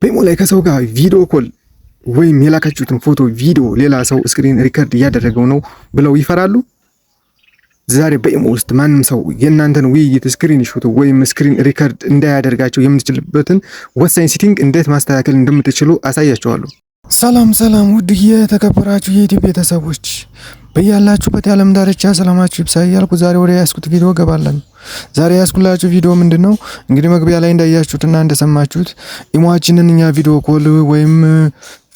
በኢሞ ላይ ከሰው ጋር ቪዲዮ ኮል ወይም የላካችሁትን ፎቶ ቪዲዮ ሌላ ሰው ስክሪን ሪከርድ እያደረገው ነው ብለው ይፈራሉ? ዛሬ በኢሞ ውስጥ ማንም ሰው የእናንተን ውይይት ስክሪን ሾት ወይም ስክሪን ሪከርድ እንዳያደርጋቸው የምትችልበትን ወሳኝ ሴቲንግ እንዴት ማስተካከል እንደምትችሉ አሳያችኋለሁ። ሰላም ውድ የተከበራችሁ የዩቲዩብ ቤተሰቦች በያላችሁበት የዓለም ዳርቻ ሰላማችሁ ይብዛ እያልኩ ዛሬ ወደ ያስኩት ቪዲዮ ገባለን። ዛሬ ያስኩላችሁ ቪዲዮ ምንድነው? እንግዲህ መግቢያ ላይ እንዳያችሁትና እንደሰማችሁት ኢሞአችንን እኛ ቪዲዮ ኮል ወይም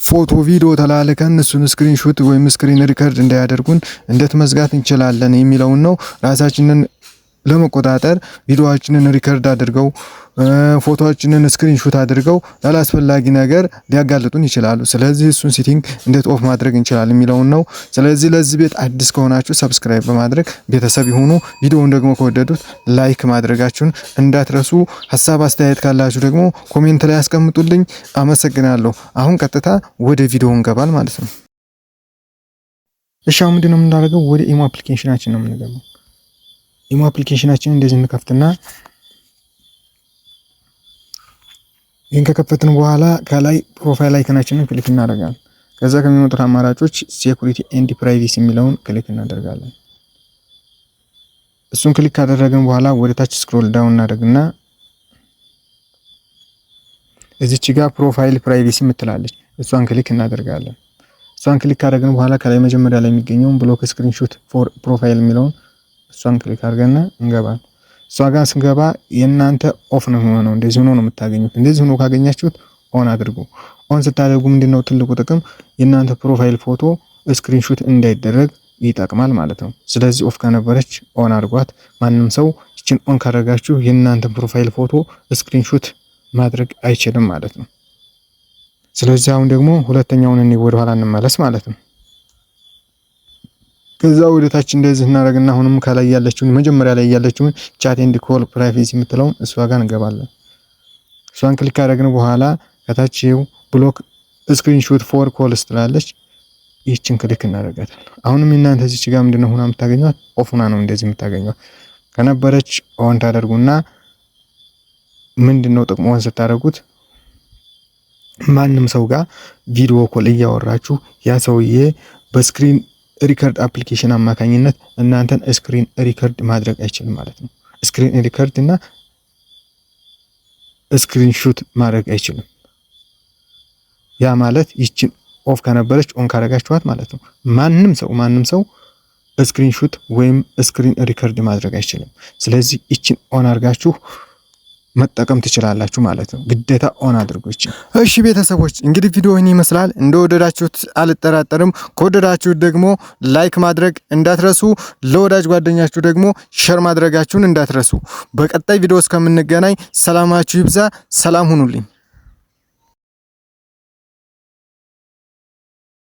ፎቶ ቪዲዮ ተላልከን እሱን ስክሪንሾት ወይም ስክሪን ሪከርድ እንዳያደርጉን እንዴት መዝጋት እንችላለን የሚለውን ነው። ራሳችንን ለመቆጣጠር ቪዲዮአችንን ሪከርድ አድርገው ፎቶአችንን ስክሪንሾት አድርገው ላላስፈላጊ ነገር ሊያጋልጡን ይችላሉ። ስለዚህ እሱን ሴቲንግ እንዴት ኦፍ ማድረግ እንችላለን የሚለውን ነው። ስለዚህ ለዚህ ቤት አዲስ ከሆናችሁ ሰብስክራይብ በማድረግ ቤተሰብ ይሁኑ። ቪዲዮውን ደግሞ ከወደዱት ላይክ ማድረጋችሁን እንዳትረሱ። ሀሳብ አስተያየት ካላችሁ ደግሞ ኮሜንት ላይ አስቀምጡልኝ። አመሰግናለሁ። አሁን ቀጥታ ወደ ቪዲዮ እንገባል ማለት ነው። እሺ አሁን ምንድነው የምናደርገው? ወደ ኢሞ አፕሊኬሽናችን ነው የምንገባው። ኢሞ አፕሊኬሽናችን እንደዚህ እንከፍትና ይህን ከከፈትን በኋላ ከላይ ፕሮፋይል አይከናችንን ክሊክ እናደርጋለን። ከዛ ከሚመጡት አማራጮች ሴኩሪቲ ኤንድ ፕራይቬሲ የሚለውን ክሊክ እናደርጋለን። እሱን ክሊክ ካደረግን በኋላ ወደ ታች ስክሮል ዳውን እናደርግና እዚች ጋር ፕሮፋይል ፕራይቬሲ የምትላለች እሷን ክሊክ እናደርጋለን። እሷን ክሊክ ካደረግን በኋላ ከላይ መጀመሪያ ላይ የሚገኘውን ብሎክ ስክሪንሾት ፎር ፕሮፋይል የሚለውን እሷን ክሊክ አድርገና እንገባለን። እሷ ጋር ስንገባ የእናንተ ኦፍ ነው የሚሆነው። እንደዚህ ሆኖ ነው የምታገኙት። እንደዚህ ሆኖ ካገኛችሁት ኦን አድርጉ። ኦን ስታደርጉ ምንድነው ትልቁ ጥቅም የእናንተ ፕሮፋይል ፎቶ ስክሪንሾት እንዳይደረግ ይጠቅማል ማለት ነው። ስለዚህ ኦፍ ከነበረች ኦን አድርጓት። ማንም ሰው እችን ኦን ካደረጋችሁ የእናንተ ፕሮፋይል ፎቶ ስክሪንሾት ማድረግ አይችልም ማለት ነው። ስለዚህ አሁን ደግሞ ሁለተኛውን ወደ ኋላ እንመለስ ማለት ነው። ከዛ ወደ ታች እንደዚህ እናደርግና አሁንም ከላይ ያለችውን መጀመሪያ ላይ ያለችውን ቻት ኤንድ ኮል ፕራይቬሲ የምትለውን እሷ ጋር እንገባለን። እሷን ክሊክ ካደረግን በኋላ ከታች ብሎክ ስክሪንሾት ፎር ኮልስ ትላለች። ይህችን ክሊክ እናደርጋታለን። አሁንም እናንተ እዚህ ጋር ምንድነው ሆና የምታገኙት? ኦፍ ሆና ነው እንደዚህ የምታገኙት። ከነበረች ኦን ታደርጉና ምንድነው ጥቅሙን ስታደርጉት ማንም ሰው ጋር ቪዲዮ ኮል እያወራችሁ ያ ሰውዬ በስክሪን ሪከርድ አፕሊኬሽን አማካኝነት እናንተን ስክሪን ሪከርድ ማድረግ አይችልም ማለት ነው። ስክሪን ሪከርድ እና ስክሪንሾት ማድረግ አይችልም። ያ ማለት ይችን ኦፍ ከነበረች ኦን ካረጋችኋት ማለት ነው ማንም ሰው ስክሪንሾት ወይም ስክሪን ሪከርድ ማድረግ አይችልም። ስለዚህ ይችን ኦን አድርጋችሁ መጠቀም ትችላላችሁ ማለት ነው። ግዴታ ኦን አድርጉ ይችላል። እሺ ቤተሰቦች እንግዲህ ቪዲዮውን ይመስላል። እንደወደዳችሁት አልጠራጠርም። ከወደዳችሁት ደግሞ ላይክ ማድረግ እንዳትረሱ፣ ለወዳጅ ጓደኛችሁ ደግሞ ሼር ማድረጋችሁን እንዳትረሱ። በቀጣይ ቪዲዮ እስከምንገናኝ ሰላማችሁ ይብዛ። ሰላም ሁኑልኝ።